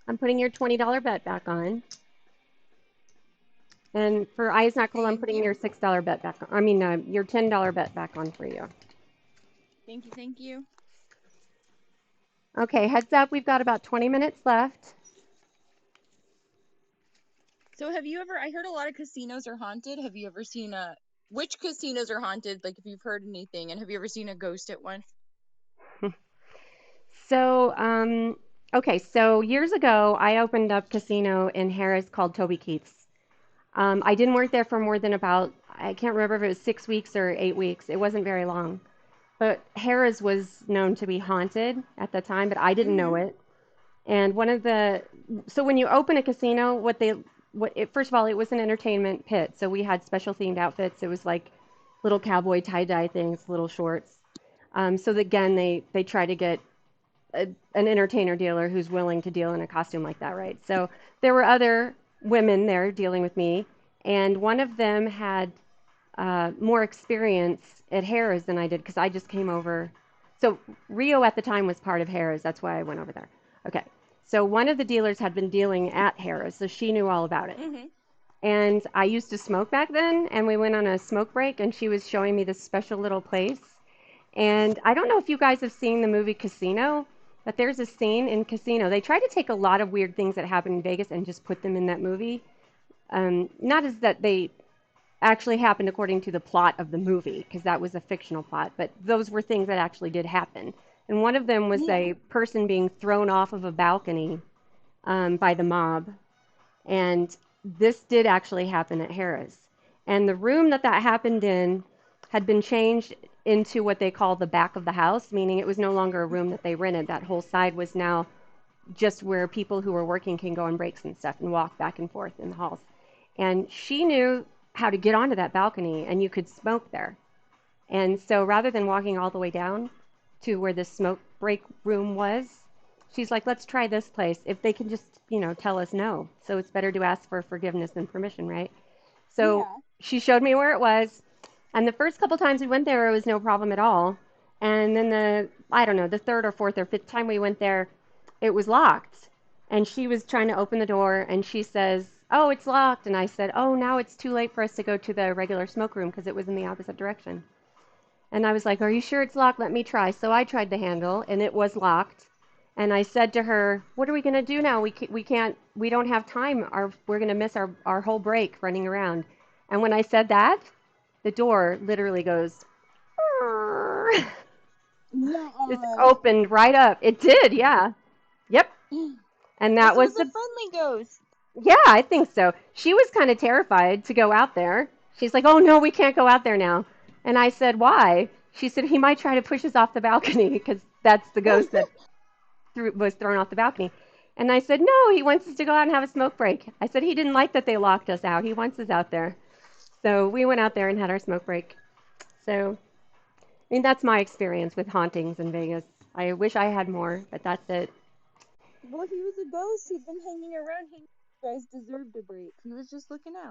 I'm putting your $20 bet back on. And for Eyes Not Cold, I'm Thank putting you. your $6 bet back on. I mean, your $10 bet back on for you. Thank you. Thank you. Okay, heads up, we've got about 20 minutes left. So have you ever, I heard a lot of casinos are haunted. Have you ever seen which casinos are haunted? Like if you've heard anything, and have you ever seen a ghost at one? So, okay, so years ago, I opened up casino in Harrahs called Toby Keith's. I didn't work there for more than about, I can't remember if it was 6 weeks or 8 weeks. It wasn't very long. But Harrah's was known to be haunted at the time, but I didn't know Mm-hmm. it. And so when you open a casino, first of all, it was an entertainment pit. So we had special themed outfits. It was like little cowboy tie dye things, little shorts. So again, they try to get an entertainer dealer who's willing to deal in a costume like that, right? So there were other women there dealing with me, and one of them had more experience at Harrah's than I did because I just came over. So Rio at the time was part of Harrah's. That's why I went over there. Okay. So one of the dealers had been dealing at Harrah's, so she knew all about it. Mm-hmm. And I used to smoke back then, and we went on a smoke break, and she was showing me this special little place. And I don't know if you guys have seen the movie Casino, but there's a scene in Casino. They try to take a lot of weird things that happen in Vegas and just put them in that movie. Not as that they actually happened according to the plot of the movie, because that was a fictional plot, but those were things that actually did happen. And one of them was Yeah. a person being thrown off of a balcony by the mob. And this did actually happen at Harrah's. And the room that that happened in had been changed into what they call the back of the house, meaning it was no longer a room that they rented. That whole side was now just where people who were working can go on breaks and stuff and walk back and forth in the halls. And she knew how to get onto that balcony, and you could smoke there. And so rather than walking all the way down to where the smoke break room was, she's like, let's try this place. If they can just, tell us no. So it's better to ask for forgiveness than permission, right? So Yeah. she showed me where it was. And the first couple times we went there, it was no problem at all. And then I don't know, the third or fourth or fifth time we went there, it was locked. And she was trying to open the door, and she says, oh, it's locked. And I said, oh, now it's too late for us to go to the regular smoke room because it was in the opposite direction. And I was like, are you sure it's locked? Let me try. So I tried the handle, and it was locked. And I said to her, what are we going to do now? We don't have time. We're going to miss our whole break running around. And when I said that, the door literally goes, just No. opened right up. It did, yeah. Yep. And Oh, that so was it's a friendly ghost. yeah, I think so. She was kind of terrified to go out there. She's like, oh no, we can't go out there now. And I said, why? She said, he might try to push us off the balcony because that's the ghost that was thrown off the balcony. And I said, no, he wants us to go out and have a smoke break. I said, he didn't like that they locked us out. He wants us out there. So we went out there and had our smoke break. So, I mean, that's my experience with hauntings in Vegas. I wish I had more, but that's it. Well, he was a ghost. He'd been hanging around. He You guys deserved a break. He was just looking out.